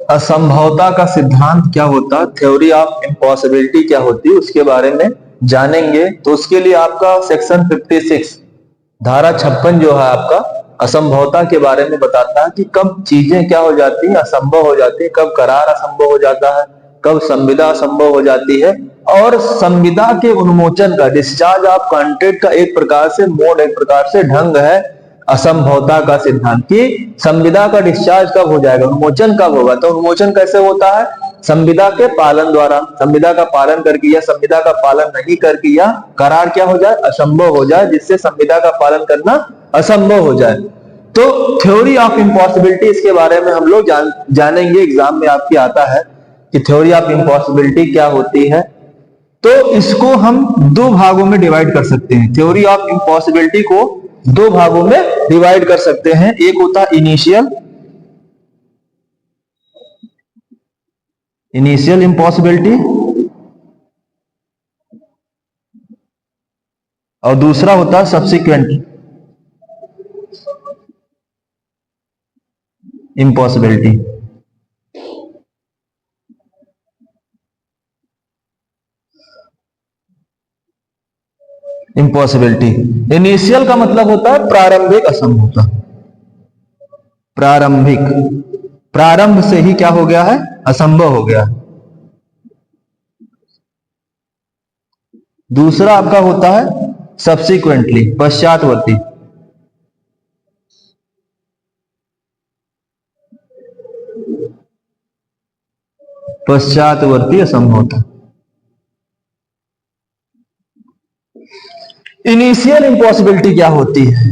असंभवता का सिद्धांत क्या होता है, थ्योरी ऑफ इम्पॉसिबिलिटी क्या होती है, उसके बारे में जानेंगे। तो उसके लिए आपका सेक्शन 56 धारा 56 जो है आपका असंभवता के बारे में बताता है कि कब चीजें क्या हो जाती है, असंभव हो जाती है, कब करार असंभव हो जाता है, कब संविदा असंभव हो जाती है। और संविदा के उन्मोचन का, डिस्चार्ज ऑफ कॉन्ट्रैक्ट का एक प्रकार से मोड, एक प्रकार से ढंग है असंभवता का सिद्धांत कि संविदा का डिस्चार्ज कब हो जाएगा, उन्मोचन कब होगा। तो उन्मोचन कैसे होता है, संविदा के पालन द्वारा, संविदा का पालन करके या संविदा का पालन नहीं करके या करार क्या हो जाए, असंभव हो जाए, जिससे संविदा का पालन करना असंभव हो जाए। तो थ्योरी ऑफ इम्पॉसिबिलिटी, इसके बारे में हम लोग जानेंगे। एग्जाम में आपकी आता है कि थ्योरी ऑफ इम्पॉसिबिलिटी क्या होती है। तो इसको हम दो भागों में डिवाइड कर सकते हैं। थ्योरी ऑफ इम्पॉसिबिलिटी को दो भागों में डिवाइड कर सकते हैं। एक होता है इनिशियल इम्पॉसिबिलिटी और दूसरा होता है सब्सिक्वेंट इम्पॉसिबिलिटी। इम्पॉसिबिलिटी इनिशियल का मतलब होता है प्रारंभिक असंभवता। प्रारंभिक, प्रारंभ से ही क्या हो गया है, असंभव हो गया। दूसरा आपका होता है सब्सिक्वेंटली, पश्चातवर्ती। पश्चातवर्ती असंभवता। इनिशियल इम्पॉसिबिलिटी क्या होती है,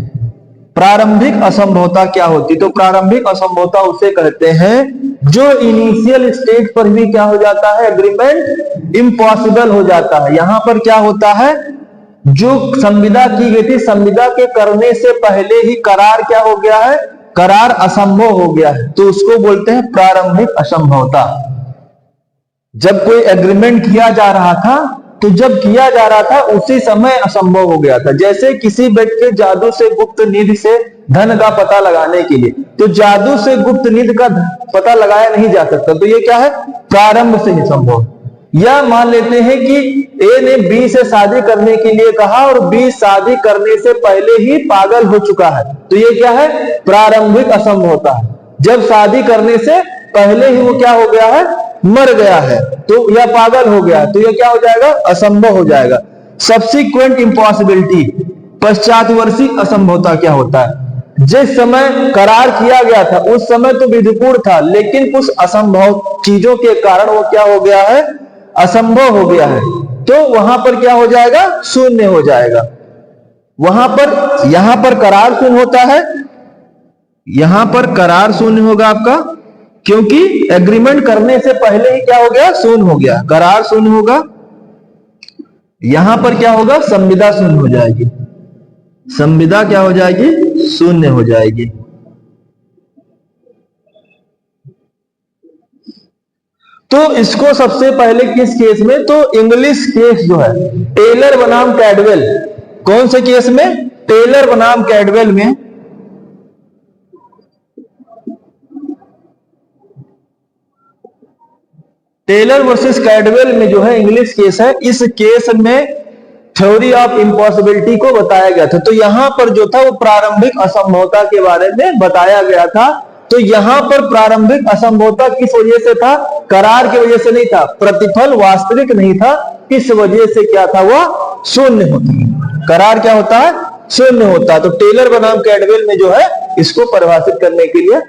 प्रारंभिक असंभवता क्या होती है। तो प्रारंभिक असंभवता उसे कहते हैं जो इनिशियल स्टेज पर भी क्या हो जाता है, एग्रीमेंट इम्पॉसिबल हो जाता है। यहां पर क्या होता है, जो संविदा की गई थी, संविदा के करने से पहले ही करार क्या हो गया है, करार असंभव हो गया है, तो उसको बोलते हैं प्रारंभिक असंभवता। जब कोई एग्रीमेंट किया जा रहा था, तो जब किया जा रहा था उसी समय असंभव हो गया था। जैसे किसी व्यक्ति के जादू से, गुप्त निधि से धन का पता लगाने के लिए, तो जादू से गुप्त निधि का पता लगाया नहीं जा सकता, तो ये क्या है, प्रारंभ से ही संभव। या मान लेते हैं कि ए ने बी से शादी करने के लिए कहा और बी शादी करने से पहले ही पागल हो चुका है, तो ये क्या है, प्रारंभिक असंभवता है। जब शादी करने से पहले ही वो क्या हो गया है, मर गया है, तो यह पागल हो गया, तो यह क्या हो जाएगा, असंभव हो जाएगा। सब्सिक्वेंट इम्पॉसिबिलिटी, पश्चातवर्ती असंभवता क्या होता है, जिस समय करार किया गया था उस समय तो विधिपूर्ण था, लेकिन कुछ असंभव चीजों के कारण वो क्या हो गया है, असंभव हो गया है, तो वहां पर क्या हो जाएगा, शून्य हो जाएगा। वहां पर, यहां पर करार शून्य होता है, यहां पर करार शून्य होगा आपका, क्योंकि एग्रीमेंट करने से पहले ही क्या हो गया, शून्य हो गया, करार शून्य होगा। यहां पर क्या होगा, संविदा शून्य हो जाएगी, संविदा क्या हो जाएगी, शून्य हो जाएगी। तो इसको सबसे पहले किस केस में, तो इंग्लिश केस जो है, टेलर बनाम कैडवेल। कौन से केस में, टेलर बनाम कैडवेल में। टेलर वर्सेस कैडवेल में जो है इंग्लिश केस है, इस केस में थ्योरी ऑफ इम्पॉसिबिलिटी को बताया गया था। तो यहां पर जो था वो प्रारंभिक असंभवता के बारे में बताया गया था। तो यहां पर प्रारंभिक असंभवता किस वजह से था, करार की वजह से नहीं था, प्रतिफल वास्तविक नहीं था, किस वजह से क्या था, वह शून्य होता है, करार क्या होता है, शून्य होता है। तो टेलर बनाम कैडवेल में जो है इसको परिभाषित करने के लिए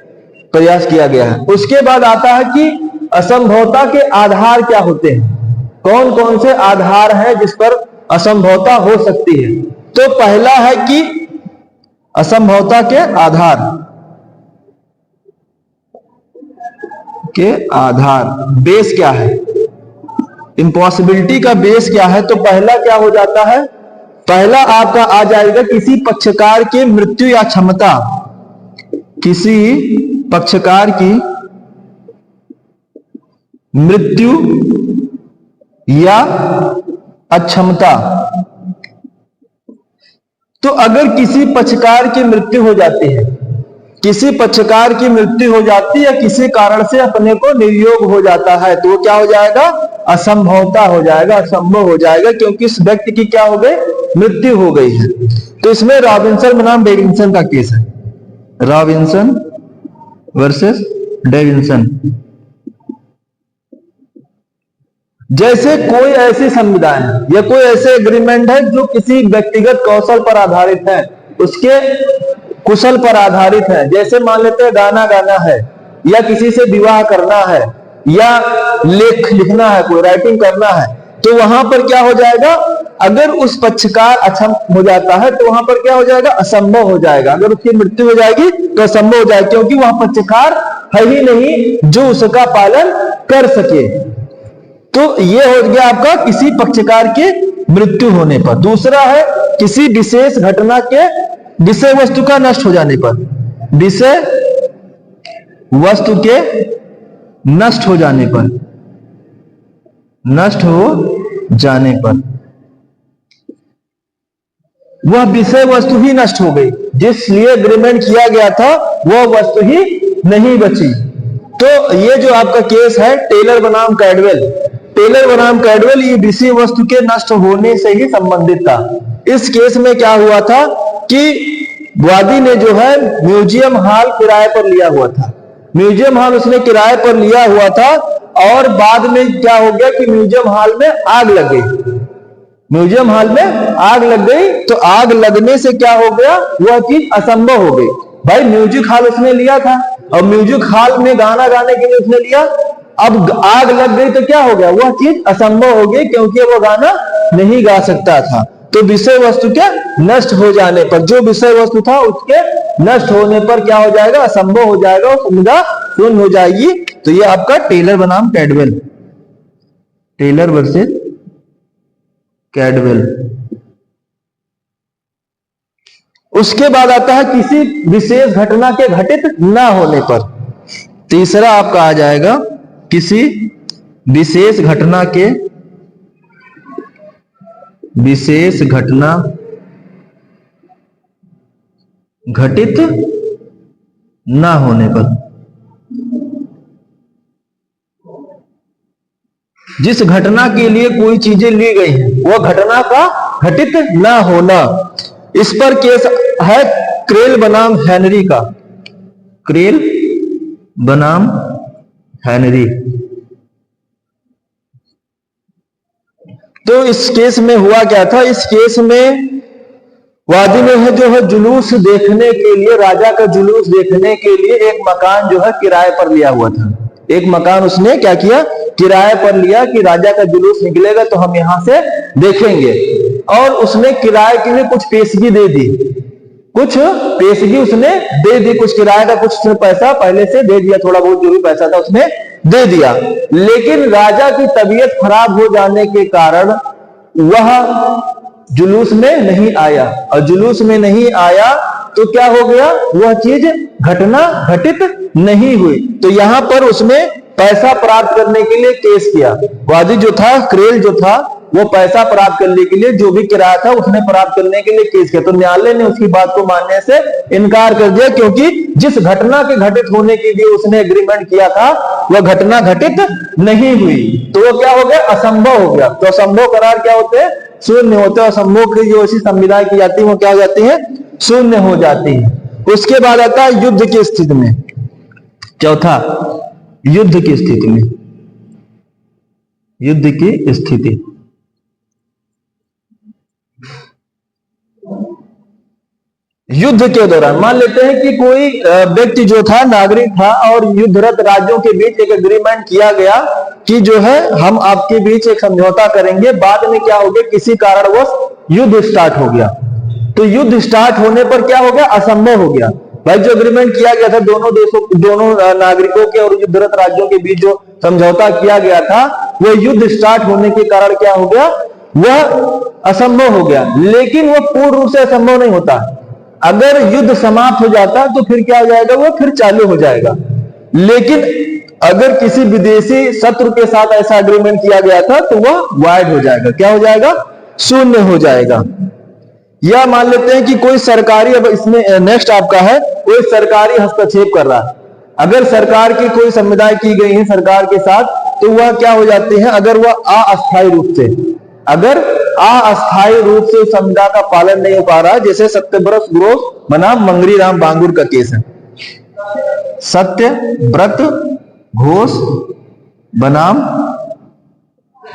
प्रयास किया गया है। उसके बाद आता है कि असंभवता के आधार क्या होते हैं, कौन कौन से आधार हैं जिस पर असंभवता हो सकती है। तो पहला है कि असंभवता के आधार बेस क्या है, इम्पॉसिबिलिटी का बेस क्या है। तो पहला क्या हो जाता है, पहला आपका आ जाएगा किसी पक्षकार की मृत्यु या क्षमता, किसी पक्षकार की मृत्यु या अक्षमता। तो अगर किसी पक्षकार की मृत्यु हो जाती है किसी पक्षकार की मृत्यु हो जाती है या किसी कारण से अपने को निर्योग हो जाता है तो वो क्या हो जाएगा, असंभवता हो जाएगा, असंभव हो जाएगा, क्योंकि इस व्यक्ति की क्या हो गई, मृत्यु हो गई है। तो इसमें रॉबिन्सन बनाम डेविन्सन का केस है, रॉबिन्सन वर्सेस डेविन्सन। जैसे कोई ऐसी संविधान है या कोई ऐसे एग्रीमेंट है जो किसी व्यक्तिगत कौशल पर आधारित है, उसके कुशल पर आधारित है, जैसे मान लेते हैं गाना गाना है या किसी से विवाह करना है या लेख लिखना है, कोई राइटिंग करना है, तो वहां पर क्या हो जाएगा, अगर उस पक्षकार अक्षम हो जाता है तो वहां पर क्या हो जाएगा, असंभव हो जाएगा। अगर उसकी मृत्यु हो जाएगी तो असंभव हो जाएगा, क्योंकि वह पक्षकार है ही नहीं जो उसका पालन कर सके। तो ये हो गया आपका किसी पक्षकार के मृत्यु होने पर। दूसरा है किसी विशेष घटना के विषय वस्तु का नष्ट हो जाने पर, विषय वस्तु के नष्ट हो जाने पर, नष्ट हो जाने पर वह विषय वस्तु ही नष्ट हो गई, जिस लिए एग्रीमेंट किया गया था वह वस्तु ही नहीं बची। तो ये जो आपका केस है टेलर बनाम कैडवेल, टेलर बनाम कैडवेल, ये विषय वस्तु के नष्ट होने से ही संबंधित था। इस केस में क्या हुआ था कि वादी ने जो है म्यूजियम हॉल किराए पर लिया हुआ था, म्यूजियम हॉल उसने किराए पर लिया हुआ था और बाद में क्या हो गया कि म्यूजियम हॉल में आग लग गई, म्यूजियम हॉल में आग लग गई। तो आग लगने से क्या हो गया, वह चीज असंभव हो गई। भाई म्यूजिक हॉल उसने लिया था और म्यूजिक हॉल में गाना गाने के लिए उसने लिया, अब आग लग गई तो क्या हो गया, वह चीज असंभव हो गई, क्योंकि वो गाना नहीं गा सकता था। तो विषय वस्तु के नष्ट हो जाने पर, जो विषय वस्तु था उसके नष्ट होने पर क्या हो जाएगा, असंभव हो जाएगा, संविदा शून्य हो जाएगी। तो ये आपका टेलर बनाम कैडवेल, टेलर वर्सेस कैडवेल। उसके बाद आता है किसी विशेष घटना के घटित न होने पर। तीसरा आपका आ जाएगा किसी विशेष घटना के, विशेष घटना घटित न होने पर। जिस घटना के लिए कोई चीजें ली गई हैं वह घटना का घटित न होना। इस पर केस है क्रेल बनाम हेनरी का, क्रेल बनाम हेनरी। तो इस केस में हुआ क्या था, इस केस में वादी ने है जो है जुलूस देखने के लिए, राजा का जुलूस देखने के लिए एक मकान जो है किराए पर लिया हुआ था। एक मकान उसने क्या किया, किराए पर लिया कि राजा का जुलूस निकलेगा तो हम यहां से देखेंगे। और उसने किराए के लिए कुछ पेशगी दे दी, कुछ पेशगी उसने दे दी, कुछ किराए का कुछ पैसा पहले से दे दिया, थोड़ा बहुत जो भी पैसा था उसने दे दिया। लेकिन राजा की तबीयत खराब हो जाने के कारण वह जुलूस में नहीं आया, और जुलूस में नहीं आया तो क्या हो गया, वह चीज घटना घटित नहीं हुई। तो यहां पर उसने पैसा प्राप्त करने के लिए केस किया। वादी जो था, क्रेल जो था, वो पैसा प्राप्त करने के लिए जो भी किराया था उसने प्राप्त करने के लिए केस किया। तो न्यायालय ने उसकी बात को मानने से इनकार कर दिया, क्योंकि जिस घटना के घटित होने के लिए उसने एग्रीमेंट किया था वह घटना घटित नहीं हुई। तो वो क्या हो गया, असंभव हो गया। तो असंभव करार क्या होते हैं, शून्य होते हैं। असंभव की जो ऐसी संविदा की जाती है वो क्या हो जाती है, शून्य हो जाती है। उसके बाद आता है युद्ध की स्थिति में। चौथा, युद्ध की स्थिति में, युद्ध की स्थिति। युद्ध के दौरान मान लेते हैं कि कोई व्यक्ति जो था, नागरिक था, और युद्धरत राज्यों के बीच एक एग्रीमेंट किया गया कि जो है हम आपके बीच एक समझौता करेंगे। बाद में क्या हो गया, किसी कारणवश युद्ध स्टार्ट हो गया। तो युद्ध स्टार्ट होने पर क्या हो गया, असंभव हो गया। भाई जो एग्रीमेंट किया गया था दोनों देशों, दोनों नागरिकों के और युद्धरत राज्यों के बीच जो समझौता किया गया था, वह युद्ध स्टार्ट होने के कारण क्या हो गया, वह असंभव हो गया। लेकिन वह पूर्ण रूप से असंभव नहीं होता। अगर युद्ध समाप्त हो जाता तो फिर क्या हो जाएगा, वो फिर चालू हो जाएगा। लेकिन अगर किसी विदेशी शत्रु के साथ ऐसा एग्रीमेंट किया गया था तो वह वाइड हो जाएगा। क्या हो जाएगा, शून्य हो जाएगा। या मान लेते हैं कि कोई सरकारी, अब इसमें नेक्स्ट आपका है, कोई सरकारी हस्तक्षेप कर रहा है। अगर सरकार की कोई संविधाएं की गई है सरकार के साथ, तो वह क्या हो जाते हैं, अगर वह अस्थायी रूप से, अगर अस्थायी रूप से उस संविदा का पालन नहीं हो पा रहा है, जैसे सत्यव्रत घोष बनाम मंगरी राम बांगुर का केस है। सत्यव्रत घोष बनाम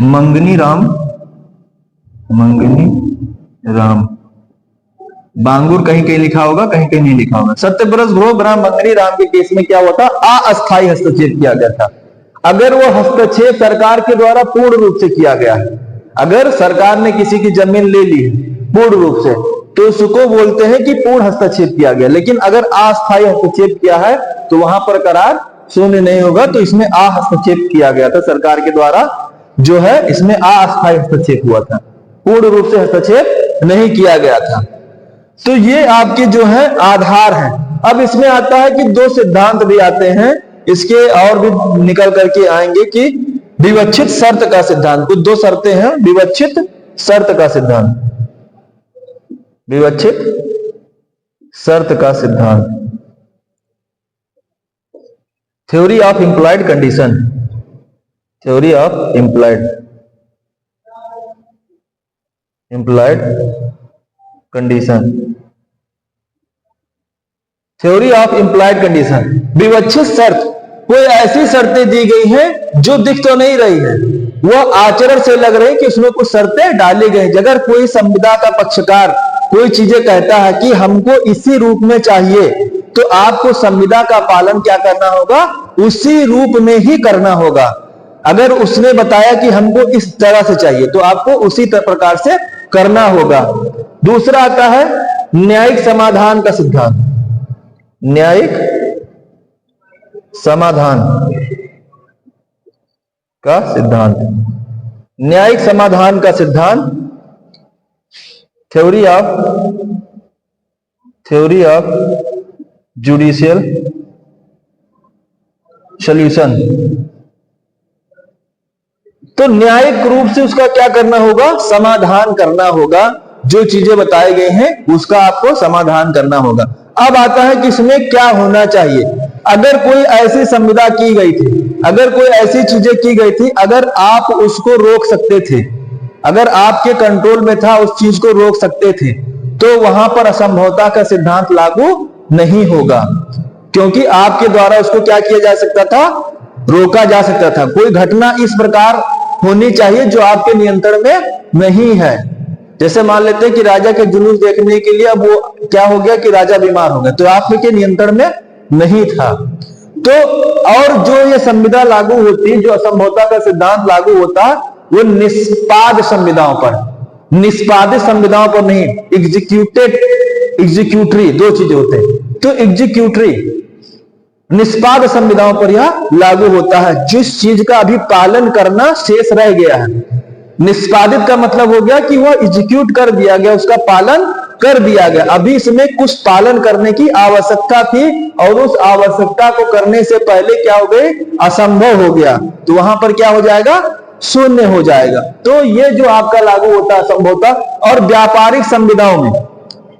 मंगनी राम बांगुर, कहीं कहीं लिखा होगा, कहीं कहीं नहीं लिखा होगा। सत्यव्रत घोष बनाम मंगनी राम के केस में क्या हुआ था, अस्थायी हस्तक्षेप किया गया था। अगर वो हस्तक्षेप सरकार के द्वारा पूर्ण रूप से किया गया है, अगर सरकार ने किसी की जमीन ले ली पूर्ण रूप से, तो उसको बोलते हैं कि पूर्ण हस्तक्षेप किया गया। लेकिन अगर अस्थायी हस्तक्षेप किया है तो वहां पर करार शून्य नहीं होगा। तो इसमें हस्तक्षेप किया गया था सरकार के द्वारा, जो है इसमें अस्थायी हस्तक्षेप हुआ था, पूर्ण रूप से हस्तक्षेप नहीं किया गया था। तो ये आपके जो है आधार है। अब इसमें आता है कि दो सिद्धांत भी आते हैं, इसके और भी निकल करके आएंगे कि विवक्षित शर्त का सिद्धांत, कुछ दो शर्तें हैं, विवक्षित शर्त का सिद्धांत, विवक्षित शर्त का सिद्धांत, theory of implied condition, theory of implied condition, theory of implied condition. विवक्षित शर्त, कोई ऐसी शर्तें दी गई हैं जो दिख तो नहीं रही है, वह आचरण से लग रही कि उसमें कुछ शर्तें डाली गई। अगर कोई संविदा का पक्षकार कोई चीजें कहता है कि हमको इसी रूप में चाहिए, तो आपको संविदा का पालन क्या करना होगा, उसी रूप में ही करना होगा। अगर उसने बताया कि हमको इस तरह से चाहिए, तो आपको उसी प्रकार से करना होगा। दूसरा आता है न्यायिक समाधान का सिद्धांत, न्यायिक समाधान का सिद्धांत, न्यायिक समाधान का सिद्धांत, थ्योरी ऑफ जुडिशियल सॉल्यूशन। तो न्यायिक रूप से उसका क्या करना होगा, समाधान करना होगा। जो चीजें बताई गई हैं उसका आपको समाधान करना होगा। अब आता है कि इसमें क्या होना चाहिए। अगर कोई ऐसी संविदा की गई थी, अगर कोई ऐसी चीजें की गई थी, अगर आप उसको रोक सकते थे, अगर आपके कंट्रोल में था, उस चीज को रोक सकते थे, तो वहां पर असंभवता का सिद्धांत लागू नहीं होगा, क्योंकि आपके द्वारा उसको क्या किया जा सकता था, रोका जा सकता था। कोई घटना इस प्रकार होनी चाहिए जो आपके नियंत्रण में नहीं है। जैसे मान लेते हैं कि राजा के जुलूस देखने के लिए अब वो क्या हो गया कि राजा बीमार हो गया, तो आपके नियंत्रण में नहीं था। तो और जो ये संविदा लागू होती है, जो असंभवता का सिद्धांत लागू होता है, वो निष्पाद संविदाओं पर, निष्पादित संविदाओं पर नहीं। एग्जीक्यूटेड, एग्जीक्यूटरी दो चीजें होते हैं। तो एग्जीक्यूटरी निष्पाद संविदाओं पर यह लागू होता है, जिस चीज का अभी पालन करना शेष रह गया है। निष्पादित का मतलब हो गया कि वह एग्जीक्यूट कर दिया गया, उसका पालन कर दिया गया, अभी इसमें कुछ पालन करने की आवश्यकता थी और उस आवश्यकता को करने से पहले क्या हो गई, असंभव हो गया, तो वहां पर क्या हो जाएगा, शून्य हो जाएगा। तो ये जो आपका लागू होता है असंभवता। और व्यापारिक संविदाओं में,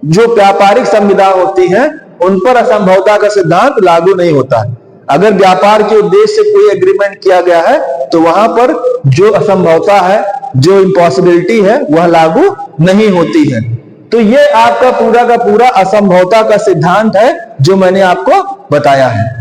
जो व्यापारिक संविदा होती हैं, उन पर असंभवता का सिद्धांत लागू नहीं होता है। अगर व्यापार के उद्देश्य से कोई एग्रीमेंट किया गया है, तो वहां पर जो असंभवता है, जो इम्पॉसिबिलिटी है, वह लागू नहीं होती है। तो ये आपका पूरा का पूरा असंभवता का सिद्धांत है जो मैंने आपको बताया है।